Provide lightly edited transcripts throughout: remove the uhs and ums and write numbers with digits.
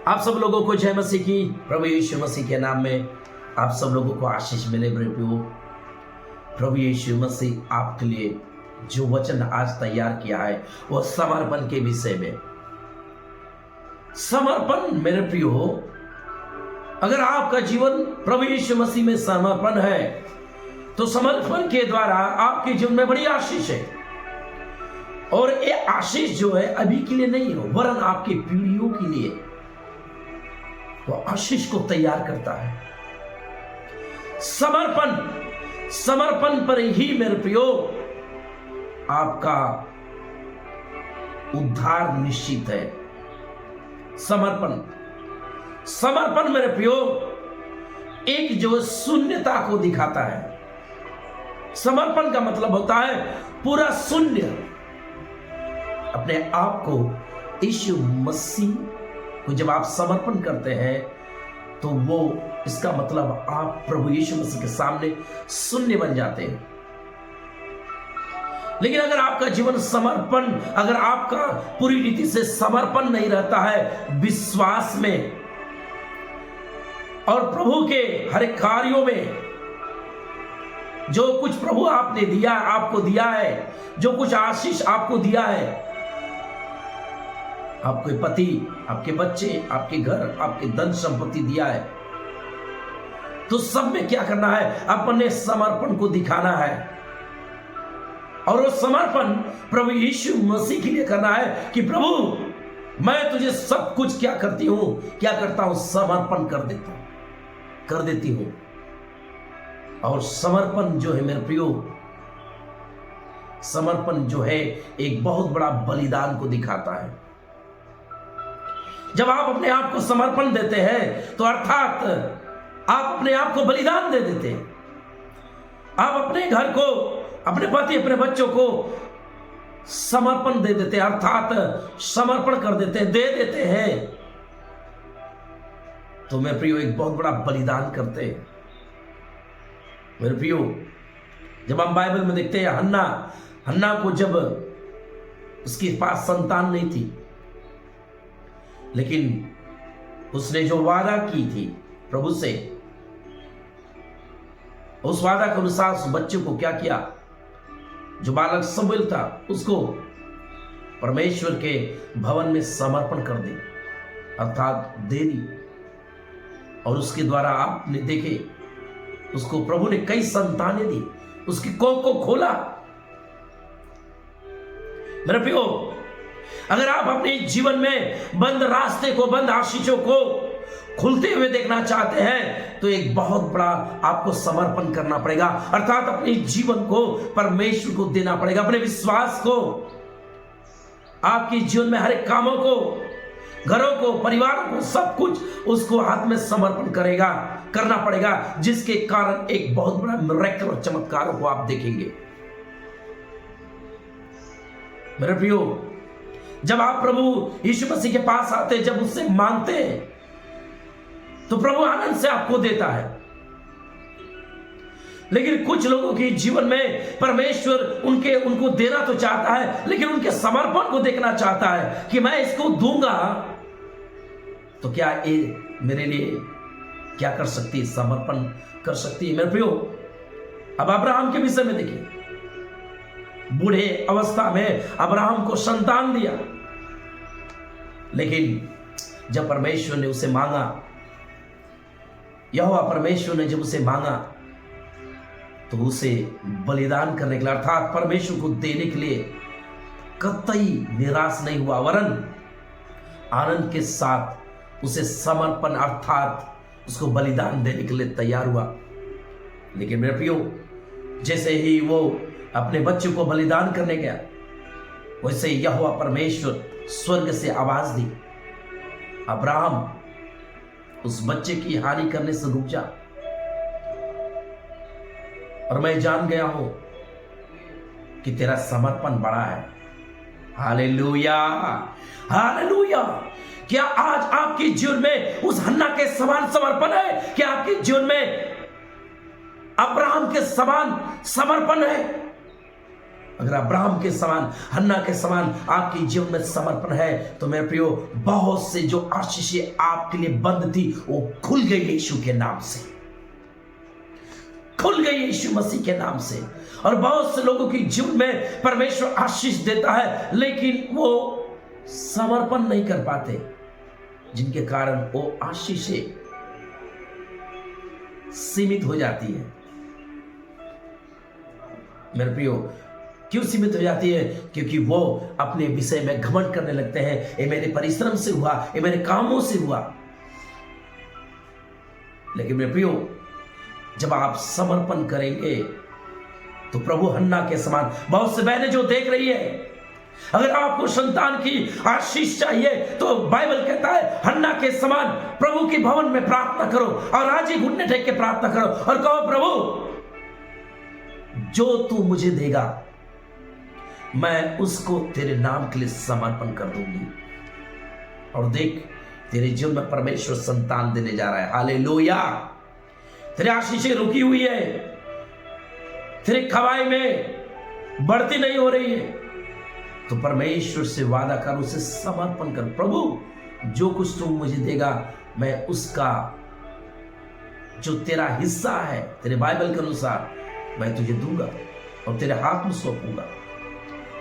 आप सब लोगों को जय मसीह की। प्रभु यीशु मसीह के नाम में आप सब लोगों को आशीष मिले। मेरे प्रियो, प्रभु यीशु मसीह आपके लिए जो वचन आज तैयार किया है वो समर्पण के विषय में। समर्पण मेरे प्रियो, अगर आपका जीवन प्रभु यीशु मसीह में समर्पण है तो समर्पण के द्वारा आपके जीवन में बड़ी आशीष है। और ये आशीष जो है अभी के लिए नहीं है, वरन आपकी पीढ़ियों के लिए वो आशीष को तैयार करता है। समर्पण पर ही मेरे प्रियो आपका उद्धार निश्चित है। समर्पण मेरे प्रियो एक जो शून्यता को दिखाता है। समर्पण का मतलब होता है पूरा शून्य, अपने आप को यीशु मसीह को जब आप समर्पण करते हैं तो वो इसका मतलब आप प्रभु यीशु मसीह के सामने शून्य बन जाते हैं। लेकिन अगर आपका जीवन समर्पण, अगर आपका पूरी रीति से समर्पण नहीं रहता है विश्वास में और प्रभु के हर कार्यों में, जो कुछ प्रभु आपने दिया, आपको दिया है, जो कुछ आशीष आपको दिया है, आपके पति, आपके बच्चे, आपके घर, आपके धन संपत्ति दिया है, तो सब में क्या करना है? अपने समर्पण को दिखाना है। और वो समर्पण प्रभु यीशु मसीह के लिए करना है कि प्रभु मैं तुझे सब कुछ क्या करता हूं, समर्पण कर देती हूं। और समर्पण जो है मेरे प्रियो, समर्पण जो है एक बहुत बड़ा बलिदान को दिखाता है। जब आप अपने आप को समर्पण देते हैं तो अर्थात आप अपने आप को बलिदान दे देते हैं। आप अपने घर को, अपने पति, अपने बच्चों को समर्पण दे देते हैं, अर्थात समर्पण कर देते हैं, दे देते हैं। तो मेरे प्रियो एक बहुत बड़ा बलिदान करते हैं। मेरे प्रियो, जब हम बाइबल में देखते हैं हन्ना को जब उसके पास संतान नहीं थी, लेकिन उसने जो वादा की थी प्रभु से, उस वादा के अनुसार उस बच्चे को क्या किया? जो बालक शमूएल था उसको परमेश्वर के भवन में समर्पण कर दी, अर्थात दे दी। और उसके द्वारा आपने देखे उसको प्रभु ने कई संतानें दी, उसकी कोख को खोला। मेरे प्रियो, अगर आप अपने जीवन में बंद रास्ते को, बंद आशीषों को खुलते हुए देखना चाहते हैं तो एक बहुत बड़ा आपको समर्पण करना पड़ेगा, अर्थात अपने जीवन को परमेश्वर को देना पड़ेगा, अपने विश्वास को, आपके जीवन में हर एक कामों को, घरों को, परिवारों को, सब कुछ उसको हाथ में समर्पण करना पड़ेगा, जिसके कारण एक बहुत बड़ा मिरेकल और चमत्कारों को आप देखेंगे। मेरे प्रियो, जब आप प्रभु यीशु मसीह के पास आते हैं, जब उससे मांगते हैं तो प्रभु आनंद से आपको देता है। लेकिन कुछ लोगों के जीवन में परमेश्वर उनको देना तो चाहता है, लेकिन उनके समर्पण को देखना चाहता है कि मैं इसको दूंगा तो क्या ये मेरे लिए क्या कर सकती है? समर्पण कर सकती है। मेरे प्रियो, अब अब्राहम के विषय में देखिए, बूढ़े अवस्था में अब्राहम को संतान दिया, लेकिन जब परमेश्वर ने उसे मांगा, यहोवा परमेश्वर ने जब उसे मांगा तो उसे बलिदान करने के लिए, अर्थात परमेश्वर को देने के लिए कतई निराश नहीं हुआ, वरन आनंद के साथ उसे समर्पण, अर्थात उसको बलिदान देने के लिए तैयार हुआ। लेकिन मेरे प्रियो, जैसे ही वो अपने बच्चे को बलिदान करने गया, वैसे यहोवा परमेश्वर स्वर्ग से आवाज दी, अब्राहम उस बच्चे की हानि करने से रुक जा, और मैं जान गया हूं कि तेरा समर्पण बड़ा है। Hallelujah, hallelujah. क्या आज आपके जीवन में उस हन्ना के समान समर्पण है? क्या आपके जीवन में अब्राहम के समान समर्पण है? अगर अब्राहम के समान, हन्ना के समान आपके जीवन में समर्पण है तो मेरे प्रियो, बहुत से जो आशीषें आपके लिए बंद थी वो खुल गई यीशु के नाम से, खुल गई यीशु मसीह के नाम से। और बहुत से लोगों की जीवन में परमेश्वर आशीष देता है, लेकिन वो समर्पण नहीं कर पाते, जिनके कारण वो आशीषें सीमित हो जाती है। मेरे प्रियो, क्यों सीमित हो जाती है? क्योंकि वो अपने विषय में घमंड करने लगते हैं, ये मेरे परिश्रम से हुआ, ये मेरे कामों से हुआ। लेकिन मेरे प्रियो, जब आप समर्पण करेंगे तो प्रभु हन्ना के समान, बहुत से बहनें जो देख रही है, अगर आपको संतान की आशीष चाहिए तो बाइबल कहता है हन्ना के समान प्रभु के भवन में प्रार्थना करो और आज ही घुटने टेक के प्रार्थना करो और कहो, प्रभु जो तू मुझे देगा मैं उसको तेरे नाम के लिए समर्पण कर दूंगी। और देख, तेरे जीवन में परमेश्वर संतान देने जा रहा है। हालेलुया। तेरी आशीषें रुकी हुई है, तेरी खवाई में बढ़ती नहीं हो रही है, तो परमेश्वर से वादा कर, उसे समर्पण कर। प्रभु जो कुछ तू मुझे देगा मैं उसका जो तेरा हिस्सा है तेरे बाइबल के अनुसार मैं तुझे दूंगा और तेरे हाथ में सौंपूंगा।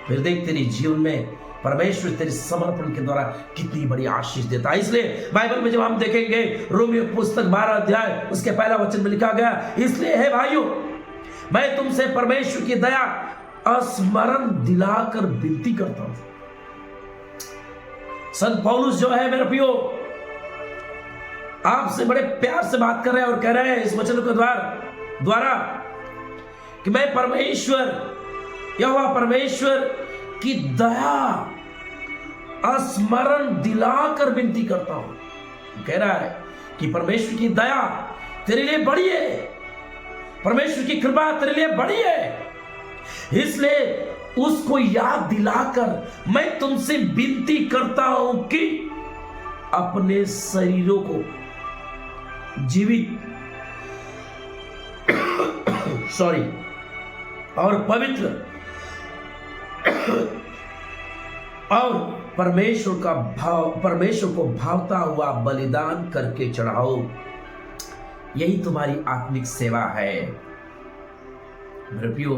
फिर देख, तेरे जीवन में परमेश्वर तेरे समर्पण के द्वारा कितनी बड़ी आशीष देता है। इसलिए बाइबल में जब हम देखेंगे रोमियो पुस्तक 12 अध्याय उसके पहला वचन में लिखा गया, इसलिए हे भाइयों मैं तुमसे परमेश्वर की दया स्मरण दिलाकर विनती करता हूं। संत पौलुस जो है मेरे प्रियो, आपसे बड़े प्यार से बात कर रहे हैं और कह रहे हैं इस वचन के द्वारा कि मैं परमेश्वर, यहोवा परमेश्वर की दया स्मरण दिलाकर विनती करता हूं। कह रहा है कि परमेश्वर की दया तेरे लिए बड़ी है, परमेश्वर की कृपा तेरे लिए बड़ी है, इसलिए उसको याद दिलाकर मैं तुमसे विनती करता हूं कि अपने शरीरों को जीवित और पवित्र और परमेश्वर को भावता हुआ बलिदान करके चढ़ाओ, यही तुम्हारी आत्मिक सेवा है। मेरे प्रियो,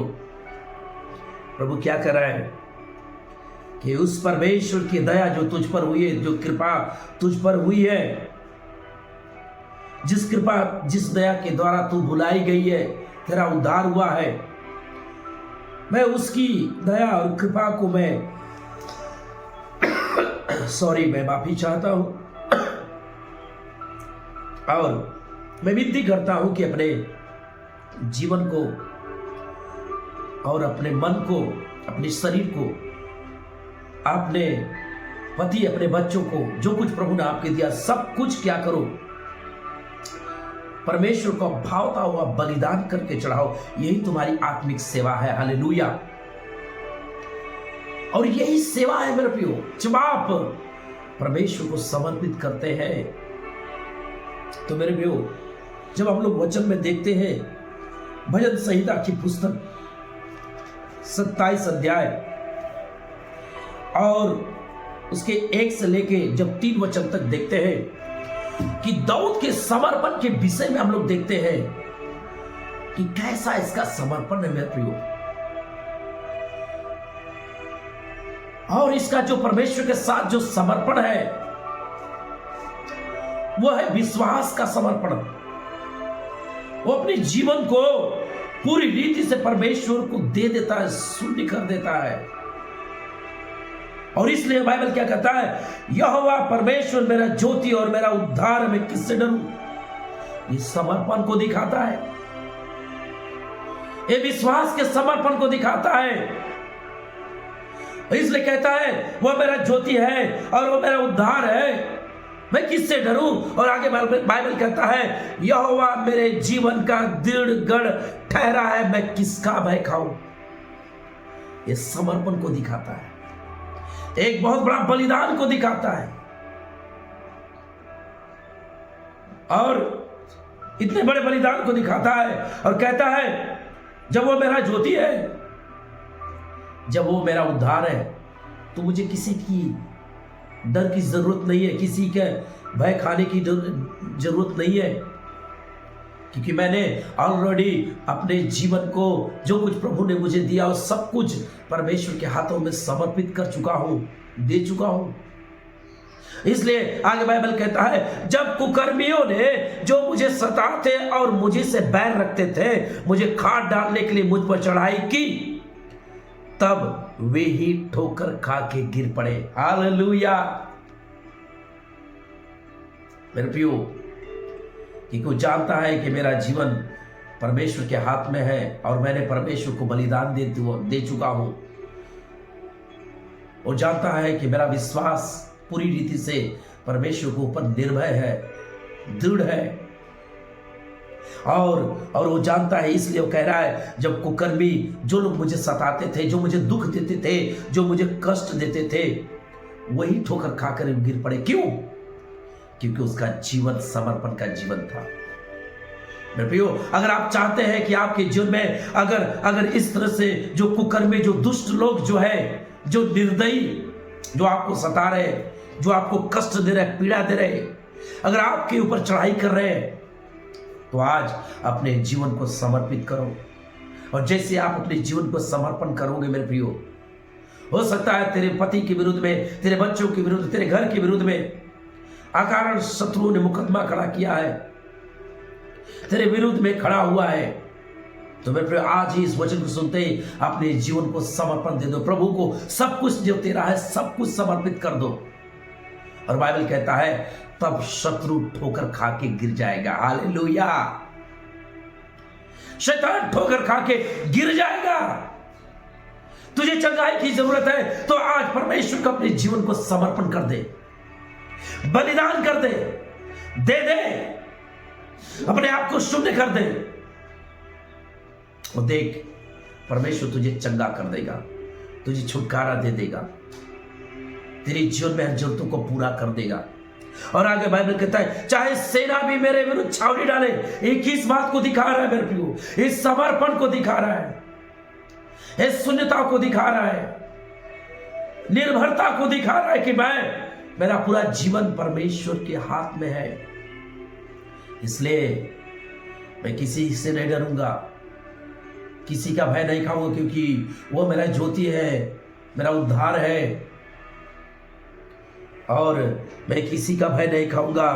प्रभु क्या कर रहा है कि उस परमेश्वर की दया जो तुझ पर हुई है, जो कृपा तुझ पर हुई है, जिस दया के द्वारा तू बुलाई गई है, तेरा उद्धार हुआ है, मैं उसकी दया और कृपा को मैं माफी चाहता हूं और मैं विनती करता हूं कि अपने जीवन को और अपने मन को, अपने शरीर को, अपने पति, अपने बच्चों को, जो कुछ प्रभु ने आपके दिया सब कुछ क्या करो, परमेश्वर को भावता हुआ बलिदान करके चढ़ाओ, यही तुम्हारी आत्मिक सेवा है। हालेलुया। और यही सेवा है मेरे प्रियो, जब आप परमेश्वर को समर्पित करते हैं तो मेरे प्रियो, जब हम लोग वचन में देखते हैं भजन संहिता की पुस्तक 27 अध्याय और उसके 1 से लेके जब 3 वचन तक देखते हैं कि दाऊद के समर्पण के विषय में हम लोग देखते हैं कि कैसा इसका समर्पण है मेरे प्रियो, और इसका जो परमेश्वर के साथ जो समर्पण है वो है विश्वास का समर्पण। वो अपने जीवन को पूरी रीति से परमेश्वर को दे देता है, शून्य कर देता है। और इसलिए बाइबल क्या कहता है, यहोवा परमेश्वर मेरा ज्योति और मेरा उद्धार, मैं किससे डरूं। ये समर्पण को दिखाता है, ये विश्वास के समर्पण को दिखाता है। इसलिए कहता है वो मेरा ज्योति है और वो मेरा उद्धार है, मैं किससे डरूं। और आगे बाइबल कहता है यहोवा मेरे जीवन का दृढ़ गढ़ ठहरा है, मैं किसका भय खाऊं। ये समर्पण को दिखाता है, एक बहुत बड़ा बलिदान को दिखाता है। और इतने बड़े बलिदान को दिखाता है और कहता है जब वो मेरा ज्योति है, जब वो मेरा उद्धार है तो मुझे किसी की डर की जरूरत नहीं है, किसी के भय खाने की जरूरत नहीं है, क्योंकि मैंने ऑलरेडी अपने जीवन को जो कुछ प्रभु ने मुझे दिया वो सब कुछ परमेश्वर के हाथों में समर्पित कर चुका हूं, दे चुका हूं। इसलिए आगे बाइबल कहता है, जब कुकर्मियों ने जो मुझे सताते और मुझे से बैर रखते थे, मुझे खाट डालने के लिए मुझ पर चढ़ाई की, तब वे ही ठोकर खा के गिर पड़े। हालेलुया। मेरे प्रियो, कि कोई जानता है कि मेरा जीवन परमेश्वर के हाथ में है और मैंने परमेश्वर को बलिदान दे चुका हूं, और जानता है कि मेरा विश्वास पूरी रीति से परमेश्वर के ऊपर निर्भय है, दृढ़ है, और वो जानता है, इसलिए वो कह रहा है, जब कुकर्मी जो लोग मुझे सताते थे, जो मुझे दुख देते थे, जो मुझे कष्ट देते थे, वही ठोकर खाकर गिर पड़े। क्यों? क्योंकि उसका जीवन समर्पण का जीवन था। मेरे प्रियो, अगर आप चाहते हैं कि आपके जीवन में अगर इस तरह से जो कुकर्मी, जो दुष्ट लोग जो है, जो निर्दयी, जो आपको सता रहे, जो आपको कष्ट दे रहे, पीड़ा दे रहे, अगर आपके ऊपर चढ़ाई कर रहे हैं, तो आज अपने जीवन को समर्पित करो। और जैसे आप अपने जीवन को समर्पण करोगे मेरे प्रियो, हो सकता है तेरे पति के विरुद्ध में, तेरे बच्चों के विरुद्ध, तेरे घर के विरुद्ध में अकारण शत्रुओं ने मुकदमा खड़ा किया है, तेरे विरुद्ध में खड़ा हुआ है, तो मेरे प्रियो आज ही इस वचन को सुनते ही अपने जीवन को समर्पण दे दो। प्रभु को सब कुछ जो तेरा है सब कुछ समर्पित कर दो। और बाइबल कहता है, तब शत्रु ठोकर खा के गिर जाएगा। हालेलुया। शैतान ठोकर खा के गिर जाएगा। तुझे चंगाई की जरूरत है तो आज परमेश्वर को अपने जीवन को समर्पण कर दे, बलिदान कर दे, दे अपने आप को शून्य कर दे, और देख परमेश्वर तुझे चंगा कर देगा, तुझे छुटकारा दे देगा, तेरे जीवन में हर जरूरतों को पूरा कर देगा। और आगे बाइबल कहता है, चाहे सेना भी मेरे विरुद्ध छावनी डाले, एक ही इस बात को दिखा रहा है मेरे प्रियो, इस समर्पण को दिखा रहा है, इस शून्यता को दिखा रहा है, निर्भरता को दिखा रहा है कि मेरा पूरा जीवन परमेश्वर के हाथ में है। इसलिए मैं किसी से नहीं डरूंगा, किसी का भय नहीं खाऊंगा, क्योंकि वो मेरा ज्योति है, मेरा उद्धार है, और मैं किसी का भय नहीं खाऊंगा।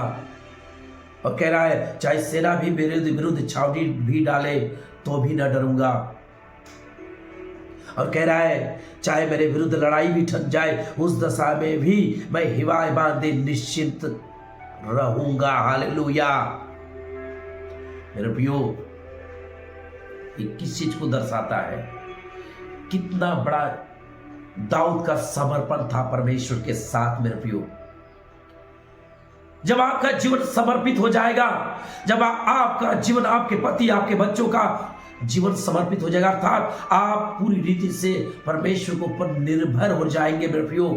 और कह रहा है, चाहे सेना भी मेरे विरुद्ध छावनी भी डाले तो भी न डरूंगा। और कह रहा है, चाहे मेरे विरुद्ध लड़ाई भी ठन जाए, उस दशा में भी मैं हिवाए बांधे निश्चिंत रहूंगा। हालेलुया। मेरे प्रियो, ये किस चीज को दर्शाता है? कितना बड़ा दाऊद का समर्पण था परमेश्वर के साथ। मेरे प्रियो, जब आपका जीवन समर्पित हो जाएगा, जब आपका जीवन, आपके पति, आपके बच्चों का जीवन समर्पित हो जाएगा, अर्थात आप पूरी रीति से परमेश्वर के ऊपर निर्भर हो जाएंगे मेरे प्रियो,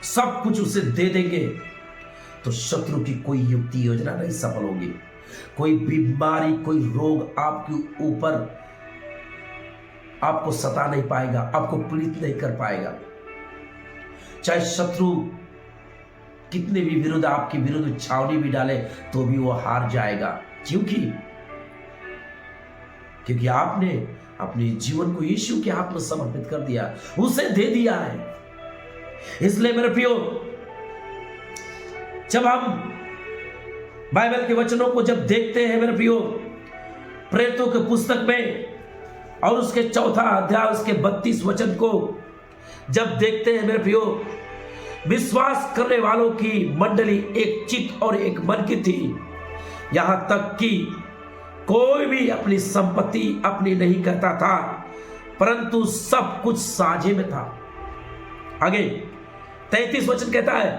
सब कुछ उसे दे देंगे, तो शत्रु की कोई युक्ति योजना नहीं सफल होगी। कोई बीमारी, कोई रोग आपके ऊपर आपको सता नहीं पाएगा, आपको पीड़ित नहीं कर पाएगा। चाहे शत्रु कितने भी विरुद्ध, आपके विरुद्ध छावनी भी डाले, तो भी वो हार जाएगा। क्योंकि आपने अपने जीवन को यीशु के हाथ में समर्पित कर दिया, उसे दे दिया है। इसलिए मेरे प्रियो, जब हम बाइबल के वचनों को जब देखते हैं मेरे प्रियो, प्रेरितों के पुस्तक में, और उसके 4 अध्याय उसके 32 वचन को जब देखते हैं मेरे प्रियो, विश्वास करने वालों की मंडली एक चित्त और एक मन की थी, यहां तक कि कोई भी अपनी संपत्ति अपनी नहीं करता था, परंतु सब कुछ साझे में था। आगे 33 वचन कहता है,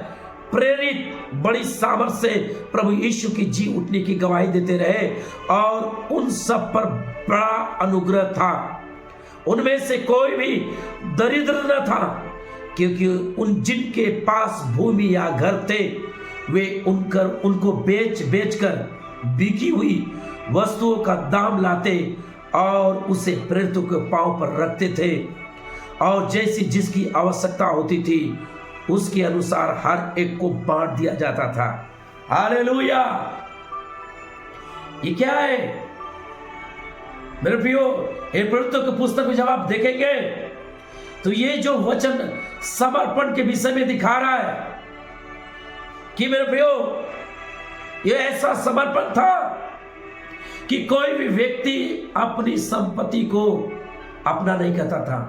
प्रेरित बड़ी सामर्थ से प्रभु यीशु की जी उठने की गवाही देते रहे, और उन सब पर बड़ा अनुग्रह था। उनमें से कोई भी दरिद्र न था, क्योंकि उन जिनके पास भूमि या घर थे, वे उनको बेच कर बिकी हुई वस्तुओं का दाम लाते और उसे प्रेरितों के पांव पर रखते थे, और जैसी जिसकी आवश्यकता होती थी उसके अनुसार हर एक को बांट दिया जाता था। हालेलुया। ये क्या है मेरे प्रियो? ये प्रेरितों की पुस्तक में जब आप देखेंगे तो ये जो वचन समर्पण के विषय में दिखा रहा है कि मेरे प्रियो ये ऐसा समर्पण था कि कोई भी व्यक्ति अपनी संपत्ति को अपना नहीं कहता था,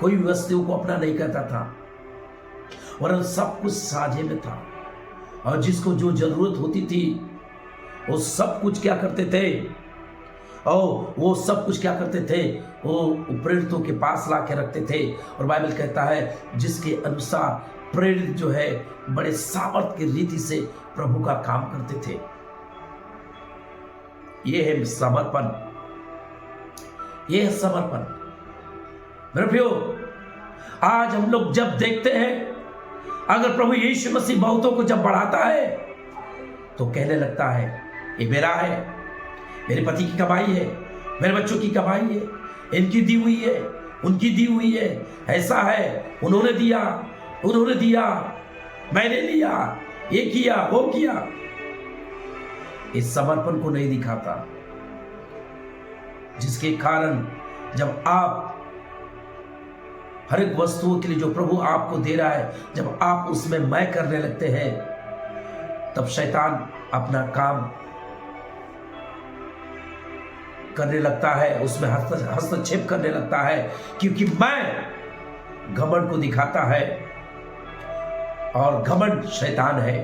कोई वस्तु को अपना नहीं कहता था, वरन सब कुछ साझे में था। और जिसको जो जरूरत होती थी वो सब कुछ क्या करते थे, और वो सब कुछ क्या करते थे, वो प्रेरितों के पास ला के रखते थे। और बाइबल कहता है जिसके अनुसार प्रेरित जो है बड़े सामर्थ की रीति से प्रभु का काम करते थे। ये है समर्पण, ये है समर्पण। मेरे प्रियो, आज हम लोग जब देखते हैं अगर प्रभु यीशु मसीह बहुतों को जब बढ़ाता है तो कहने लगता है ये मेरा है, मेरे पति की कमाई है, मेरे बच्चों की कमाई है, इनकी दी हुई है, उनकी दी हुई है, ऐसा है, उन्होंने दिया, मैंने लिया, ये किया, वो किया। इस समर्पण को नहीं दिखाता, जिसके कारण जब आप हर एक वस्तुओं के लिए जो प्रभु आपको दे रहा है, जब आप उसमें मैं करने लगते हैं तब शैतान अपना काम करने लगता है, उसमें हस्तक्षेप करने लगता है, क्योंकि मैं घमंड को दिखाता है और घमंड शैतान है।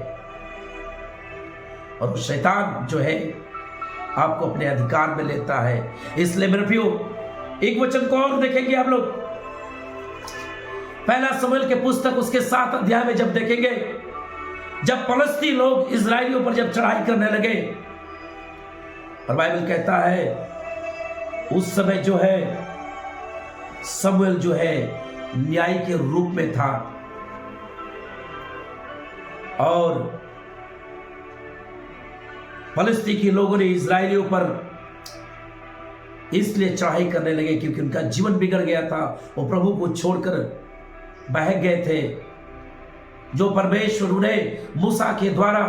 और शैतान जो है आपको अपने अधिकार में लेता है। इसलिए मेरे प्रियो एक वचन को और देखेंगे आप लोग, पहला शमूएल के पुस्तक उसके 7 अध्याय में जब देखेंगे, जब फलस्ती लोग इजरायलियों पर जब चढ़ाई करने लगे, और बाइबल कहता है उस समय जो है शमूएल जो है न्यायी के रूप में था, और फलस्ती के लोगों ने इजरायलियों पर इसलिए चढ़ाई करने लगे क्योंकि उनका जीवन बिगड़ गया था, वो प्रभु को छोड़कर बह गए थे। जो परमेश्वर उन्हें मूसा के द्वारा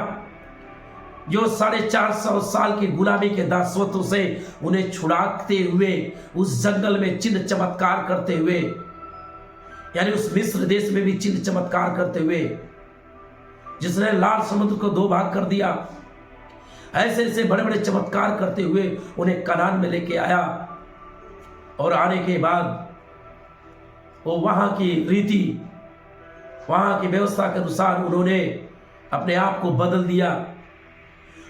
जो 450 साल की गुलामी के दासत्व से उन्हें छुड़ाते हुए उस जंगल में चिन्ह चमत्कार करते हुए, यानी उस मिस्र देश में भी चिन्ह चमत्कार करते हुए, जिसने लाल समुद्र को 2 भाग कर दिया, ऐसे ऐसे बड़े बड़े चमत्कार करते हुए उन्हें कनान में लेके आया। और आने के बाद वो वहां की रीति, वहां की व्यवस्था के अनुसार उन्होंने अपने आप को बदल दिया।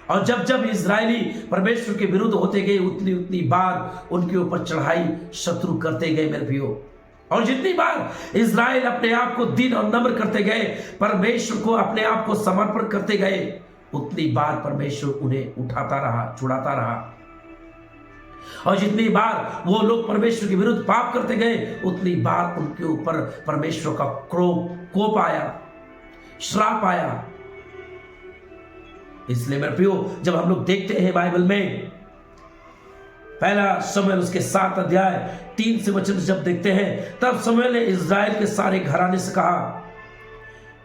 और जब जब इजरायली परमेश्वर के विरुद्ध होते गए उतनी उतनी बार उनके ऊपर चढ़ाई शत्रु करते गए मेरे भाइयों। और जितनी बार इजराइल अपने आप को दीन और नम्र करते गए, परमेश्वर को अपने आप को समर्पण करते गए, उतनी बार परमेश्वर उन्हें उठाता रहा, छुड़ाता रहा। और जितनी बार वो लोग परमेश्वर के विरुद्ध पाप करते गए, उतनी बार उनके ऊपर परमेश्वर का कोप आया, श्राप आया। इसलिए मेरे प्रियो जब हम लोग देखते हैं बाइबल में पहला शमूएल उसके 7 अध्याय 3 से वचन जब देखते हैं, तब शमूएल ने इस्राएल के सारे घराने से कहा,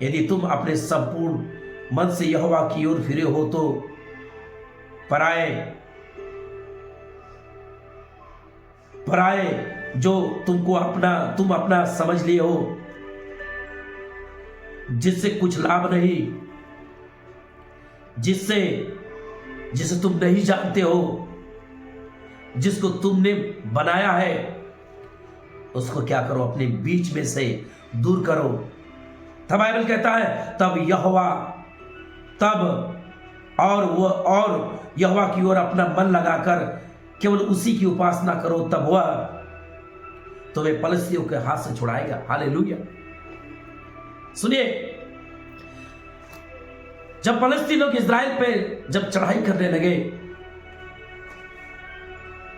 यदि तुम अपने संपूर्ण मन से यहोवा की ओर फिरे हो तो पराए जो तुम अपना समझ लिए हो, जिससे कुछ लाभ नहीं, जिसे तुम नहीं जानते हो, जिसको तुमने बनाया है, उसको क्या करो, अपने बीच में से दूर करो। तब बाइबल कहता है तब यहोवा की ओर अपना मन लगाकर केवल उसी की उपासना करो, तब वह तुम्हें फलिस्तियों के हाथ से छुड़ाएगा। हालेलुया। सुनिए, जब फलिस्ती लोग इजराइल पे जब चढ़ाई करने लगे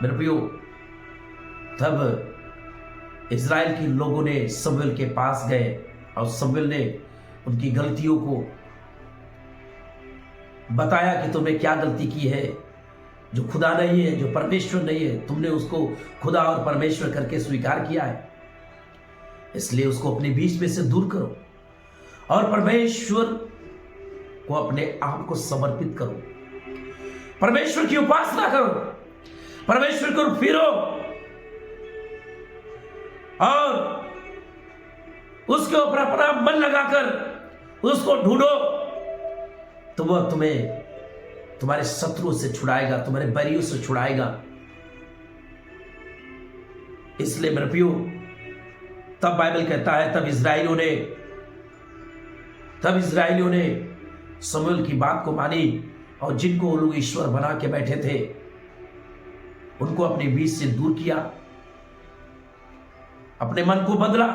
मेरे प्रियो, तब इजराइल के लोगों ने शमूएल के पास गए और शमूएल ने उनकी गलतियों को बताया कि तुमने क्या गलती की है, जो खुदा नहीं है, जो परमेश्वर नहीं है, तुमने उसको खुदा और परमेश्वर करके स्वीकार किया है। इसलिए उसको अपने बीच में से दूर करो और परमेश्वर को अपने आप को समर्पित करो, परमेश्वर की उपासना करो, परमेश्वर को फिरो और उसके ऊपर अपना मन लगाकर उसको ढूंढो, तो वह तुम्हें तुम्हारे शत्रुओं से छुड़ाएगा, तुम्हारे बैरियों से छुड़ाएगा। इसलिए मेरे प्रियो, तब बाइबल कहता है तब इस्राएलियों ने शमूएल की बात को मानी और जिनको वो लोग ईश्वर बना के बैठे थे उनको अपने बीच से दूर किया, अपने मन को बदला,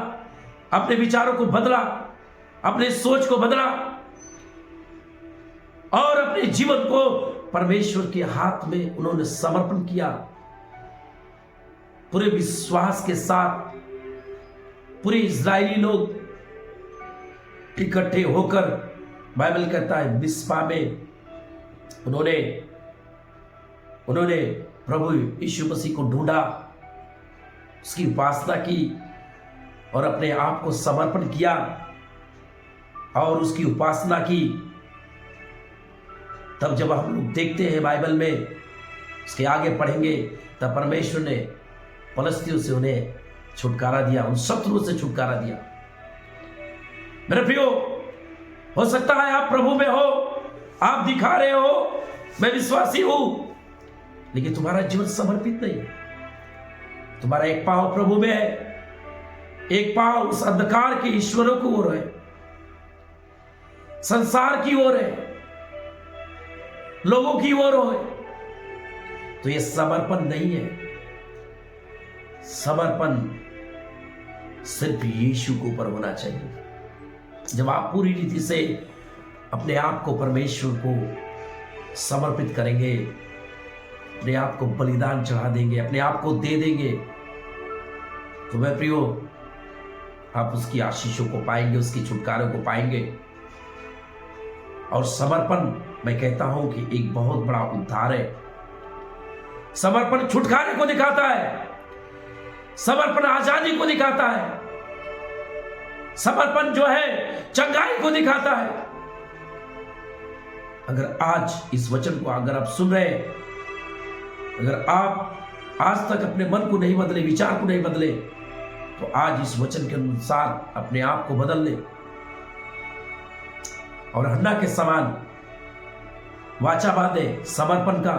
अपने विचारों को बदला, अपने सोच को बदला और अपने जीवन को परमेश्वर के हाथ में उन्होंने समर्पण किया। पूरे विश्वास के साथ पूरे इस्राएली लोग इकट्ठे होकर, बाइबल कहता है मिस्पा में उन्होंने प्रभु यीशु मसीह को ढूंढा, उसकी उपासना की और अपने आप को समर्पण किया और उसकी उपासना की। तब जब हम लोग देखते हैं बाइबल में, उसके आगे पढ़ेंगे, तब परमेश्वर ने फलस्तियों से उन्हें छुटकारा दिया, उन शत्रुओं से छुटकारा दिया। मेरे प्रियो, हो सकता है आप प्रभु में हो, आप दिखा रहे हो मैं विश्वासी हूं, लेकिन तुम्हारा जीवन समर्पित नहीं है। तुम्हारा एक पांव प्रभु में है, एक पांव उस अंधकार के ईश्वरों की ओर है, संसार की ओर है, लोगों की ओर है। तो यह समर्पण नहीं है। समर्पण सिर्फ यीशु के ऊपर होना चाहिए। जब आप पूरी रीति से अपने आप को परमेश्वर को समर्पित करेंगे, अपने आप को बलिदान चढ़ा देंगे, अपने आप को दे देंगे, तो मैं प्रियो, आप उसकी आशीषों को पाएंगे, उसकी छुटकारों को पाएंगे। और समर्पण, मैं कहता हूं कि एक बहुत बड़ा उद्धार है। समर्पण छुटकारे को दिखाता है, समर्पण आजादी को दिखाता है, समर्पण जो है चंगाई को दिखाता है। अगर आज इस वचन को अगर आप सुन रहे हैं, अगर आप आज तक अपने मन को नहीं बदले, विचार को नहीं बदले, तो आज इस वचन के अनुसार अपने आप को बदल ले और हन्ना के समान वाचा बांधे समर्पण का,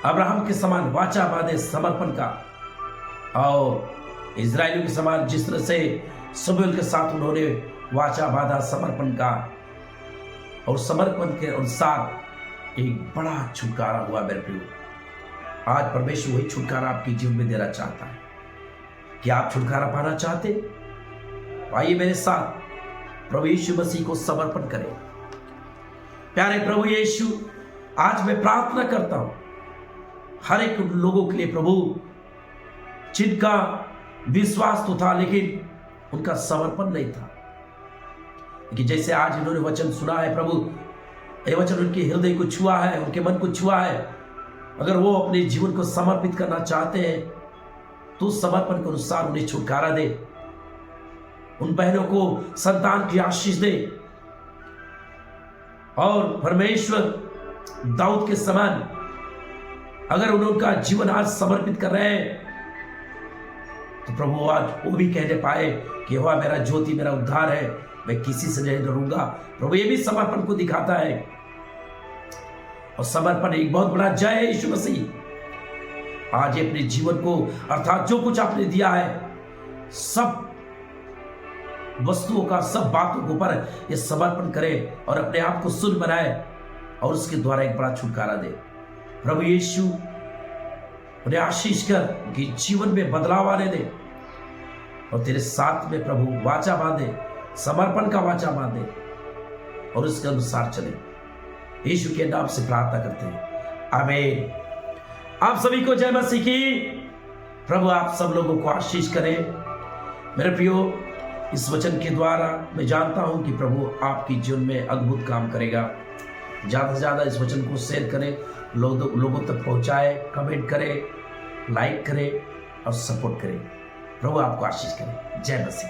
अब्राहम के समान वाचा बांधे समर्पण का, और इजराइलियों के समान जिस तरह से शमूएल के साथ उन्होंने वाचा बांधा समर्पण का, और समर्पण के अनुसार एक बड़ा छुटकारा हुआ। मेरे प्रियो, आज परमेश्वर वही छुटकारा आपके जीवन में देना चाहता है। क्या आप छुटकारा पाना चाहते? आइए मेरे साथ प्रभु यीशु मसीह को समर्पण करें। प्यारे प्रभु यीशु, आज मैं प्रार्थना करता हूं हर एक लोगों के लिए प्रभु, जिनका विश्वास तो था लेकिन उनका समर्पण नहीं था, कि जैसे आज इन्होंने वचन सुना है प्रभु, ये वचन उनके हृदय को छुआ है, उनके मन को छुआ है। अगर वो अपने जीवन को समर्पित करना चाहते हैं तो समर्पण के अनुसार उन्हें छुटकारा दे, उन बहनों को संतान की आशीष दे, और परमेश्वर दाऊद के समान अगर उनका जीवन आज समर्पित कर रहे हैं, तो प्रभु आज वो भी कहने पाए कि यहोवा मेरा ज्योति, मेरा उद्धार है, मैं किसी से नहीं डरूंगा। प्रभु ये भी समर्पण को दिखाता है, और समर्पण एक बहुत बड़ा जय है। यीशु मसीह आज अपने जीवन को, अर्थात जो कुछ आपने दिया है, सब वस्तुओं का, सब बातों के ऊपर ये समर्पण करे और अपने आप को शुद्ध बनाए और उसके द्वारा एक बड़ा छुटकारा दे। प्रभु यीशु उन्हें आशीष कर, उनके जीवन में बदलाव आने दे, और तेरे साथ में प्रभु वाचा बांधे, समर्पण का वाचा बांधे, और उसके अनुसार चले। यीशु के नाम से प्रार्थना करते हैं, आमीन। आप सभी को जय मसीह की। प्रभु आप सब लोगों को आशीष करें। मेरे प्रियो, इस वचन के द्वारा मैं जानता हूं कि प्रभु आपकी जीवन में अद्भुत काम करेगा। ज्यादा से ज्यादा इस वचन को शेयर करें, लोगों तक पहुंचाए, कमेंट करें, लाइक करें और सपोर्ट करें। प्रभु आपको आशीष करे। जय मसीह।